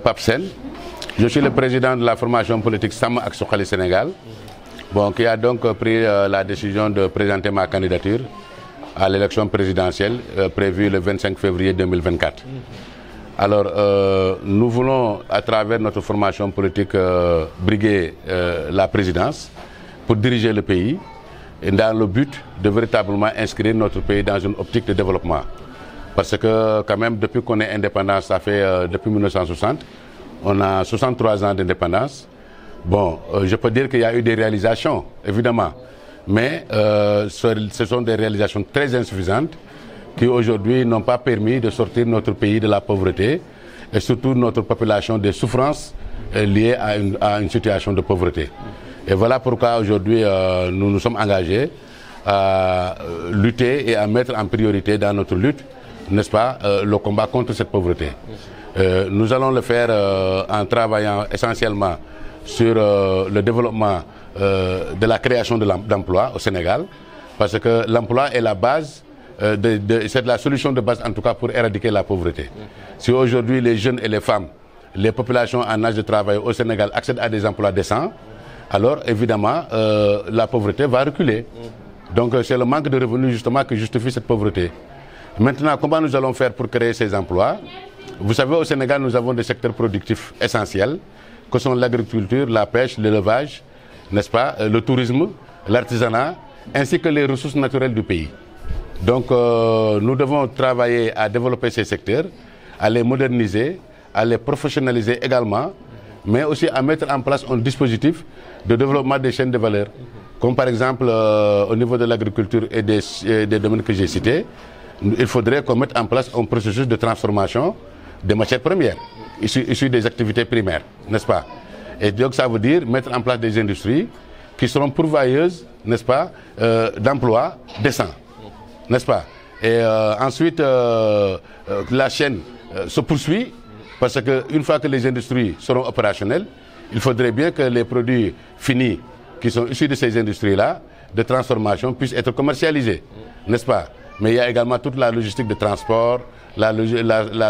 Pape Sène, je suis le président de la formation politique Sam ak Suxali Sénégal, qui a donc pris la décision de présenter ma candidature à l'élection présidentielle prévue le 25 février 2024. Alors, nous voulons, à travers notre formation politique, briguer la présidence pour diriger le pays dans le but de véritablement inscrire notre pays dans une optique de développement. Parce que quand même, depuis qu'on est indépendant, ça fait depuis 1960, on a 63 ans d'indépendance. Bon, je peux dire qu'il y a eu des réalisations, évidemment, mais ce sont des réalisations très insuffisantes qui aujourd'hui n'ont pas permis de sortir notre pays de la pauvreté et surtout notre population des souffrances liées à une situation de pauvreté. Et voilà pourquoi aujourd'hui nous nous sommes engagés à lutter et à mettre en priorité dans notre lutte, n'est-ce pas, le combat contre cette pauvreté. Nous allons le faire en travaillant essentiellement sur le développement de la création d'emplois au Sénégal, parce que l'emploi est la base, c'est la solution de base en tout cas pour éradiquer la pauvreté. Si aujourd'hui les jeunes et les femmes, les populations en âge de travail au Sénégal accèdent à des emplois décents, alors évidemment la pauvreté va reculer. Donc c'est le manque de revenus justement qui justifie cette pauvreté. Maintenant, comment nous allons faire pour créer ces emplois? Vous savez, au Sénégal, nous avons des secteurs productifs essentiels, que sont l'agriculture, la pêche, l'élevage, n'est-ce pas, le tourisme, l'artisanat, ainsi que les ressources naturelles du pays. Donc, nous devons travailler à développer ces secteurs, à les moderniser, à les professionnaliser également, mais aussi à mettre en place un dispositif de développement des chaînes de valeur, comme par exemple au niveau de l'agriculture et des domaines que j'ai cités. Il faudrait qu'on mette en place un processus de transformation des matières premières, issues des activités primaires, n'est-ce pas? Et donc ça veut dire mettre en place des industries qui seront pourvoyeuses, n'est-ce pas, d'emplois décents, n'est-ce pas? Et ensuite, la chaîne se poursuit, parce qu'une fois que les industries seront opérationnelles, il faudrait bien que les produits finis qui sont issus de ces industries-là, de transformation, puissent être commercialisés, n'est-ce pas? Mais il y a également toute la logistique de transport, la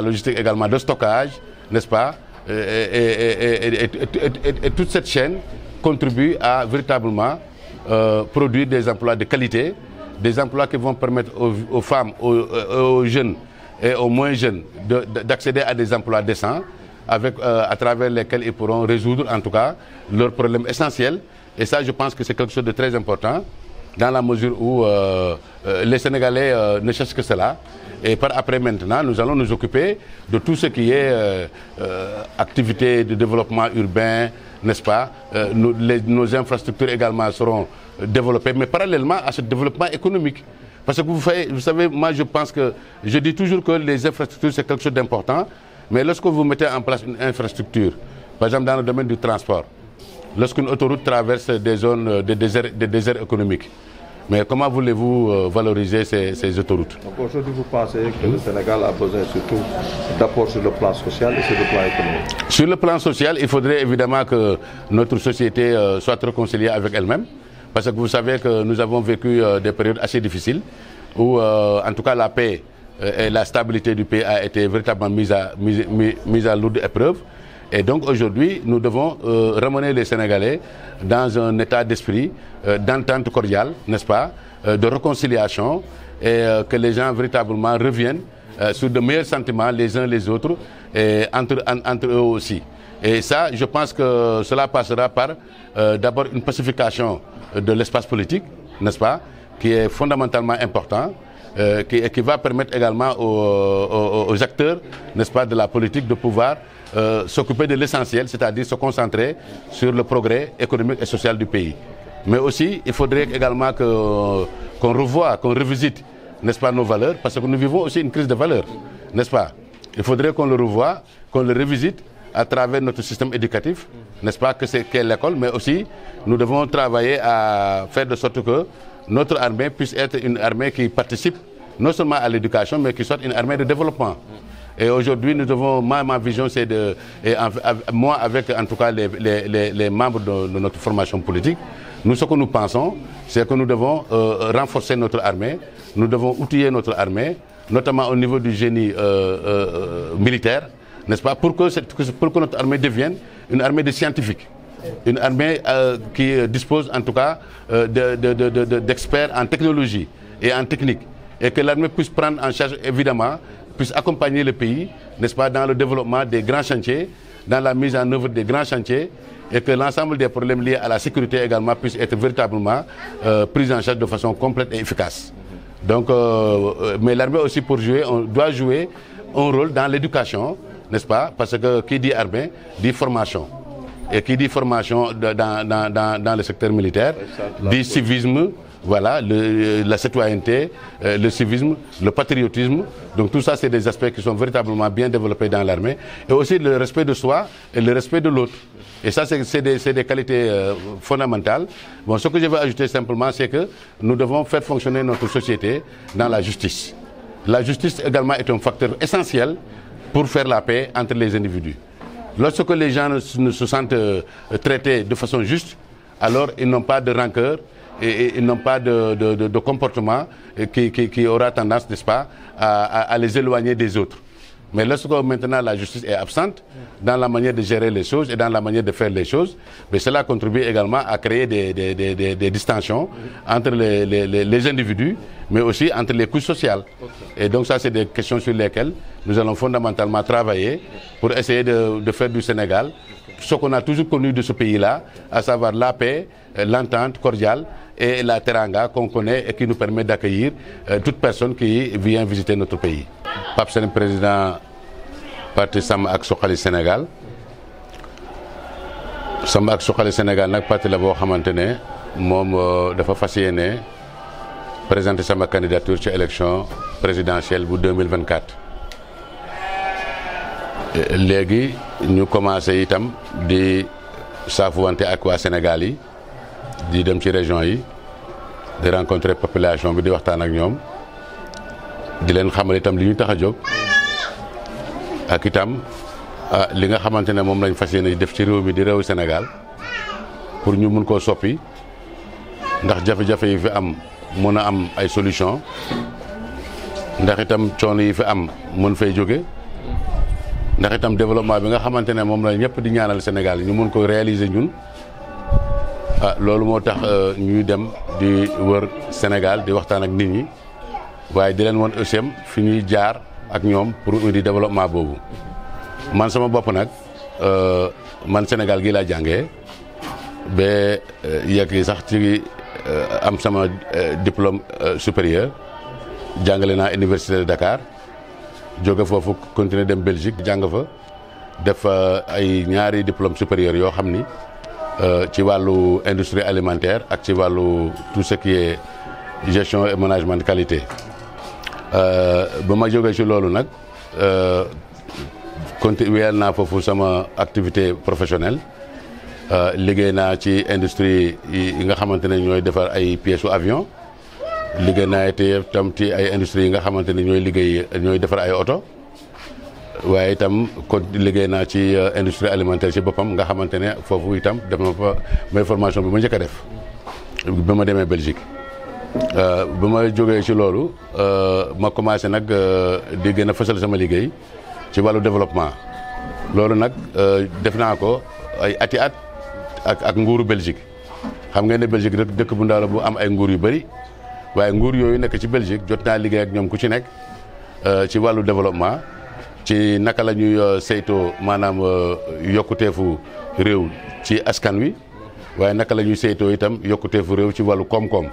logistique également de stockage, n'est-ce pas? Et toute cette chaîne contribue à véritablement produire des emplois de qualité, des emplois qui vont permettre aux femmes, aux jeunes et aux moins jeunes d'accéder à des emplois décents, à travers lesquels ils pourront résoudre en tout cas leurs problèmes essentiels. Et ça, je pense que c'est quelque chose de très important, dans la mesure où les Sénégalais ne cherchent que cela. Et par après maintenant, nous allons nous occuper de tout ce qui est activités de développement urbain, n'est-ce pas? Nos infrastructures également seront développées, mais parallèlement à ce développement économique. Parce que vous savez, moi je pense que, je dis toujours que les infrastructures c'est quelque chose d'important, mais lorsque vous mettez en place une infrastructure, par exemple dans le domaine du transport, lorsqu'une autoroute traverse des zones de désert économique, mais comment voulez-vous valoriser ces autoroutes? Donc aujourd'hui, vous pensez que le Sénégal a besoin surtout d'apports sur le plan social et sur le plan économique? Sur le plan social, il faudrait évidemment que notre société soit réconciliée avec elle-même, parce que vous savez que nous avons vécu des périodes assez difficiles, où en tout cas la paix et la stabilité du pays a été véritablement mise à lourde épreuve. Et donc aujourd'hui, nous devons ramener les Sénégalais dans un état d'esprit d'entente cordiale, n'est-ce pas, de réconciliation, et que les gens véritablement reviennent sur de meilleurs sentiments les uns les autres, et entre eux aussi. Et ça, je pense que cela passera par d'abord une pacification de l'espace politique, n'est-ce pas, qui est fondamentalement important, qui va permettre également aux acteurs, n'est-ce pas, de la politique de pouvoir s'occuper de l'essentiel, c'est-à-dire se concentrer sur le progrès économique et social du pays. Mais aussi, il faudrait également qu'on revoie, qu'on revisite, n'est-ce pas, nos valeurs, parce que nous vivons aussi une crise de valeurs, n'est-ce pas? Il faudrait qu'on le revoie, qu'on le revisite à travers notre système éducatif, n'est-ce pas, qu'est l'école, mais aussi nous devons travailler à faire de sorte que notre armée puisse être une armée qui participe non seulement à l'éducation, mais qui soit une armée de développement. Et aujourd'hui, nous devons, ma vision, c'est moi avec en tout cas les membres de notre formation politique, nous ce que nous pensons, c'est que nous devons renforcer notre armée, nous devons outiller notre armée, notamment au niveau du génie militaire, n'est-ce pas, pour que notre armée devienne une armée de scientifiques, une armée qui dispose en tout cas d'experts en technologie et en technique, et que l'armée puisse prendre en charge, évidemment, puisse accompagner le pays, n'est-ce pas, dans le développement des grands chantiers, dans la mise en œuvre des grands chantiers, et que l'ensemble des problèmes liés à la sécurité également puissent être véritablement pris en charge de façon complète et efficace. Donc, mais l'armée aussi, pour jouer, on doit jouer un rôle dans l'éducation, n'est-ce pas, parce que qui dit armée dit formation. Et qui dit formation dans le secteur militaire dit civisme, voilà, la citoyenneté, le civisme, le patriotisme. Donc tout ça, c'est des aspects qui sont véritablement bien développés dans l'armée. Et aussi le respect de soi et le respect de l'autre. Et ça, c'est des qualités fondamentales. Bon, ce que je veux ajouter simplement, c'est que nous devons faire fonctionner notre société dans la justice. La justice également est un facteur essentiel pour faire la paix entre les individus. Lorsque les gens ne se sentent traités de façon juste, alors ils n'ont pas de rancœur et ils n'ont pas de comportement qui aura tendance, n'est-ce pas, à les éloigner des autres. Mais lorsque maintenant la justice est absente dans la manière de gérer les choses et dans la manière de faire les choses, mais cela contribue également à créer des distensions entre les individus, mais aussi entre les couches sociales. Et donc ça, c'est des questions sur lesquelles nous allons fondamentalement travailler pour essayer de faire du Sénégal ce qu'on a toujours connu de ce pays-là, à savoir la paix, l'entente cordiale et la teranga qu'on connaît et qui nous permet d'accueillir toute personne qui vient visiter notre pays. Pape Sène, président parti Sàmm ak Suxali Sénégal. Sàmm ak Suxali Sénégal nag parti la boo xamante ne moom dafa fas yéene présenter sama candidature ci élection présidentielle bu 2024. léegi ñu commencé itam di saafuwante ak waa Sénégal yi di dem ci région yi di rencontrer population bi di waxtaan ak ñoom di leen xamal itam li ñu tax a jóg ak itam li nga xamante ne moom lañ fas yéene def ci réew mi di réewu Sénégal pour ñu mun koo soppi ndax jafe-jafe yi fi am mën a am ay solution ndax itam coono yi fi am mën fay jóge ndax itam développement bi nga xamante ne moom la ñëpp di ñaanal Sénégal ñu mun ko réaliser ñun loolu moo tax ñuy dem di wër Sénégal di waxtaan ak nit ñi waaye di leen woon aussi fi ñuy jaar ak ñoom pour indi développement boobu. man sama bopp nag man Sénégal gi laa jàngee ba yegg sax ci am sama diplôme supérieur jàngale naa Université de Dakar. jóge foofu continuer dem Belgique jàng fa def ay ñaari diplôme supérieur yoo xam ni ci wàllu industrie alimentaire ak ci wàllu tout ce qui est gestion et management de qualité. ba ma jógee ci loolu nag continuer naa foofu sama activité professionnelle liggéey naa ci industrie yi nga xamante ne ñooy defar ay pièces avion. liggéey naa itam ci ay industries yi nga xamante ne ñooy defar ay oto waaye itam kon liggéey naa ci industrie alimentaire ci boppam nga xamante ne foofu itam def na fa mooy formation bi ma njëkk a def ba ma demee Belgique. ba ma jógee ci loolu ma commencé nag di gën a fësal sama liggéey ci wàllu développement loolu nag def naa ko ay ati at ak nguuru Belgique xam ngeen ne Belgique dëkk bu ndaw la bu am ay nguur yu bëri. waaye nguur yooyu nekk ci Belgique jot naa liggéey ak ñoom ku ci nekk ci wàllu développement ci naka la ñuy saytoo maanaam yokkuteefu réew ci askan wi waaye naka la ñuy saytoo itam yokkuteefu réew ci wàllu koom-koom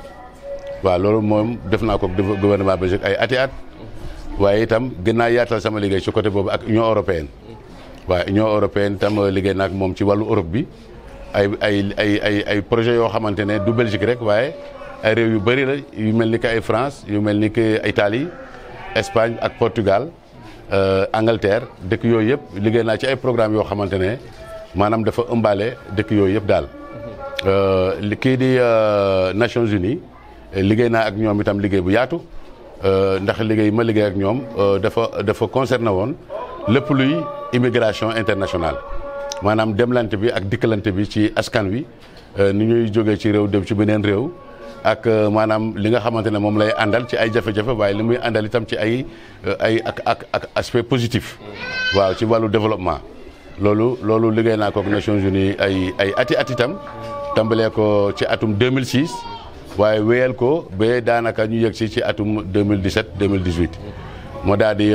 waaw loolu moom def naa ko gouvernement Belgique ay ati at waaye itam gën naa yaatal sama liggéey ci côté boobu ak Union européenne waaye Union européenne itam liggéey naa ak moom ci wàllu Europe bi ay projet yoo xamante ne du Belgique rek waaye ay réew yu bëri la yu mel ni que ay France yu mel ni que Italie Espagne ak Portugal Angleterre dëkk yooyu yëpp liggéey naa ci ay programme yoo xamante ne maanaam dafa ëmbaale dëkk yooyu yëpp daal. kii di Nations Unies liggéey naa ak ñoom itam liggéey bu yaatu ndax liggéey ma liggéey ak ñoom dafa concerné woon lépp luy immigration internationale maanaam demlante bi ak dikkalante bi ci askan wi ni ñuy jógee ci réew dem ci beneen réew. ak maanaam li nga xamante ne moom lay àndal ci ay jafe-jafe waaye li muy àndal itam ci ay ak aspect positif waaw ci wàllu développement loolu liggéey naa ko ak Nations Unies ay ati itam tàmbalee ko ci atum 2006 waaye wéyal ko ba daanaka ñu yëg si ci atum 2017 2018 moo daal di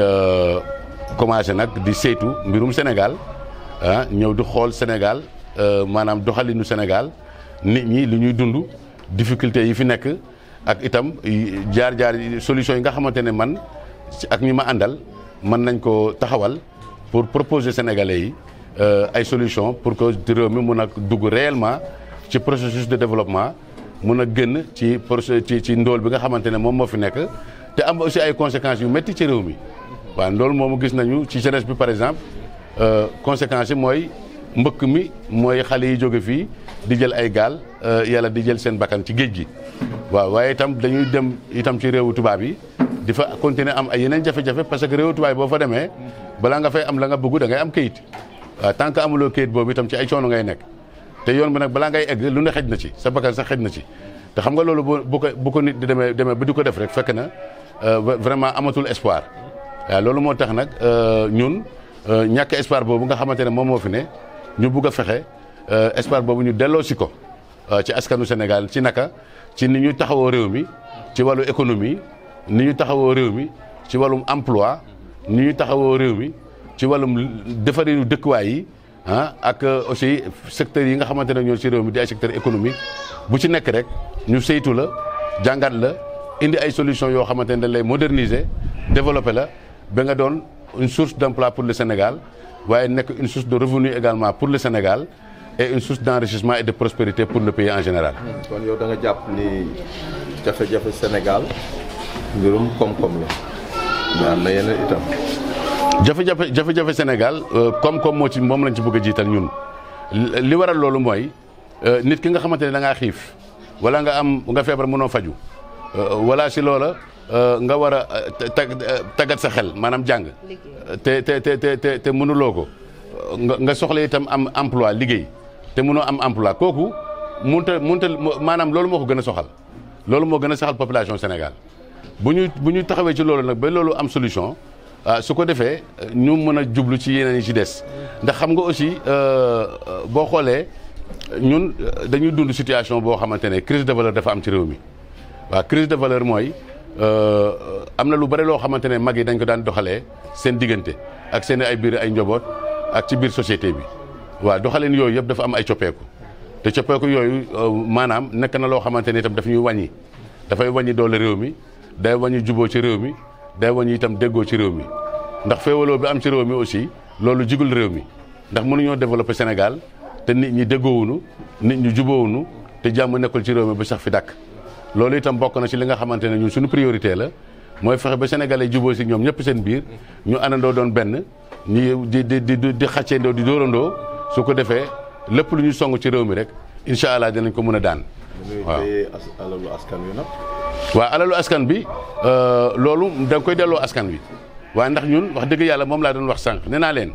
commencé nag di saytu mbirum Sénégal ñëw di xool Sénégal maanaam doxalinu Sénégal nit ñi li ñuy dund difficulté yi fi nekk ak itam jaar-jaar solution yi nga xamante ne man ak ñi ma àndal mën nañ ko taxawal pour proposer Sénégalais yi ay solution pour que réew mi mun a dugg réellement ci processus de développement mun a génn ci ndóol bi nga xamante ne moom moo fi nekk te am aussi ay conséquences yu métti ci réew mi waaw ndóol moomu gis nañu ci jeunesse bi par exemple conséquences yi mooy mbëkk mi mooy xale yi jóge fii di jël ay gaal yàlla di jël seen bakkan ci géej gi waaw waaye itam dañuy dem itam ci réewu tubaab yi di fa continuer am ay yeneen jafe-jafe parce que réewu tubaab yi boo fa demee balaa nga fay am la nga bëgg da ngay am kayit waaw tant que amuloo kayit boobu itam ci ay coono ngay nekk te yoon bi nag balaa ngay egg lu ne xëj na ci sa bakkan sax xëj na ci te xam nga loolu bu ko nit di demee ba di ko def rek fekk na vraiment amatul espoir waaw loolu moo tax nag ñun ñàkk espoir boobu nga xamante ne moom moo fi ne ñu bugg a fexe espoir boobu ñu delloo si ko ci askanu Sénégal ci naka ci ni ñu taxawoo réew mi ci wàllu économie ni ñu taxawoo réew mi ci wàllum emploi ni ñu taxawoo réew mi ci wàllum defarinu dëkkuwaay yi ak aussi secteurs yi nga xamante ne ñoo ci réew mi di ay secteur économique bu ci nekk rek ñu saytu la jàngat la indi ay solutions yoo xamante ne dañ lay moderniser développer la ba nga doon une source d'emploi pour le Sénégal waaye nekk une source de revenu également pour le Sénégal et une source d'enrichissement et de prospérité pour le pays en général. kon yow da nga jàpp ni jafe-jafe Sénégal mbirum koom-koom la mais am na yeneen itam. jafe-jafe Sénégal koom-koom moom lañ ci bëgg a jiital ñun li waral loolu mooy nit ki nga xamante ne da ngaa xiif wala nga feebar mënoo faju wala si loola nga war a tàggat sa xel maanaam jàng te mënuloo ko nga soxla itam am emploi liggéey te mënoo am emploi kooku munta maanaam loolu moo ko gën a soxal loolu moo gën a soxal population Sénégal bu ñu taxawee ci loolu nag ba loolu am solution su ko defee ñu mën a jublu ci yeneen yi ci des ndax xam nga aussi boo xoolee ñun dañuy dund situation boo xamante ne crise de valeur dafa am ci réew mi waaw crise de valeur mooy am na lu bari loo xamante ne mag yi dañ ko daan doxalee seen diggante ak seen ay biir ay njaboot ak ci biir société bi waaw doxaleen yooyu yëpp dafa am ay coppeeku te coppeeku yooyu maanaam nekk na loo xamante ne itam daf ñuy wàññi dafay wàññi doole réew mi day wàññi juboo ci réew mi day wàññi itam déggoo ci réew mi ndax féewaloo bi am ci réew mi aussi loolu jigul réew mi ndax mënuñoo développer Sénégal te nit ñi déggoowuñu nit ñi juboowuñu te jàmm nekkul ci réew mi ba sax fi dàkk loolu itam bokk na ci li nga xamante ne ñun suñu priorité la mooy fexe ba sénégalais juboo si ñoom ñëpp seen biir ñu àndandoo doon benn ñi di xàcceendoo di dóorandoo su ko defee lépp lu ñu song ci réew mi rek incha allah dinañ ko mën a daan. waaw alalu askan wi nag. waaw alalu askan bi loolu da nga koy delloo askan wi waaye ndax ñun wax dëgg yàlla moom laa doon wax sànq nee naa leen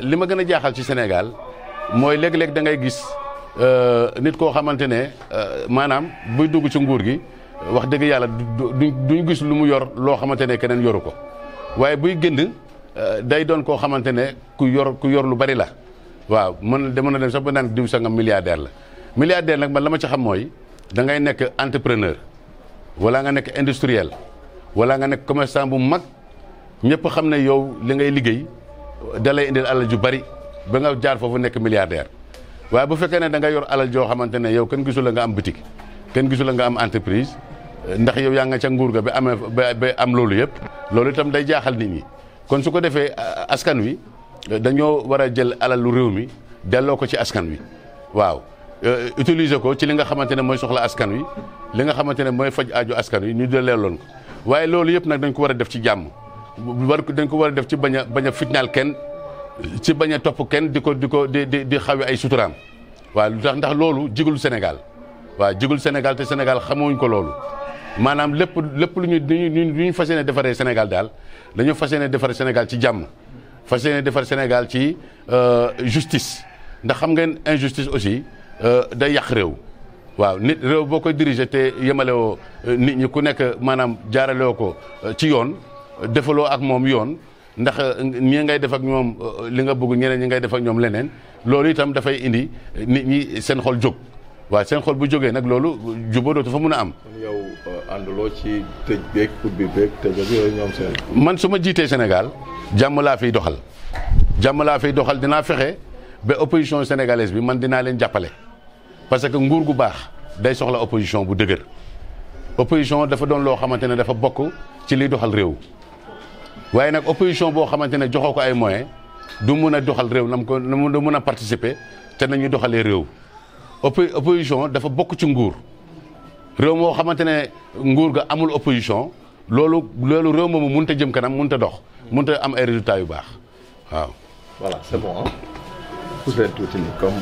li ma gën a jaaxal ci Sénégal mooy léeg-léeg da ngay gis nit koo xamante ne maanaam buy dugg ci nguur gi wax dëgg yàlla duñ gis lu mu yor loo xamante ne keneen yoru ko waaye buy génn day doon koo xamante ne ku yor lu bari la waaw mën na dem sax ba naan diw sangam milliardaire la milliardaire nag man la ma ci xam mooy da ngay nekk entrepreneur wala nga nekk industriel wala nga nekk commerçant bu mag ñëpp xam ne yow li ngay liggéey da lay indil alal ju bari ba nga jaar foofu nekk milliardaire waaye bu fekkee ne da nga yor alal joo xamante ne yow kenn gisul la nga am boutique kenn gisul la nga am entreprise ndax yow yaa nga ca nguur ga ba am loolu yëpp loolu itam day jaaxal nit ñi kon su ko defee askan wi dañoo war a jël alalu réew mi delloo ko ci askan wi waaw utiliser ko ci li nga xamante ne mooy soxla askan wi li nga xamante ne mooy faj aajo askan wi ñu delloon ko waaye loolu yëpp nag dañ ko war a def ci jàmm dañ ko war a def ci bañ a fitnaal kenn ci bañ a topp kenn di xawi ay suturaam waaw lu tax ndax loolu jigul Sénégal waaw jigul Sénégal te Sénégal xamuñ ko loolu maanaam lépp lu ñu fas yéene defaree Sénégal daal dañoo fas yéene defaree Sénégal ci jàmm fas yéene defar Sénégal ci justice ndax xam ngeen injustice aussi day yàq réew waaw nit réew boo koy diriger te yemalewoo nit ñi ku nekk maanaam jaaralewoo ko ci yoon defaloo ak moom yoon ndax ñi ngay def ak ñoom li nga bëgg ñeneen ñi ngay def ak ñoom leneen loolu itam dafay indi nit ñi seen xol jóg waaw seen xol bu jógee nag loolu jubóo dootu fa mun a am. yow ànduloo ci tëj beeg ubbi beeg tëj ak yooyu ñoom seen. man su ma jiitee Sénégal jàmm laa fiy doxal jàmm laa fiy doxal dinaa fexe ba opposition sénégalaise bi man dinaa leen jàppale parce que nguur gu baax day soxla opposition bu dëgër opposition dafa doon loo xamante ne dafa bokk ci liy doxal réew waaye nag opposition boo xamante ne joxoo ko ay moyens du mun a doxal réew nam ko du mun a participer te nañu doxalee réew opposition dafa bokk ci nguur réew moo xamante ne nguur ga amul opposition loolu réew moomu mënut a jëm kanam mënut a dox mënut a am ay résultats yu baax waaw. Voilà, c'est bon. Hein? Vous êtes tout comme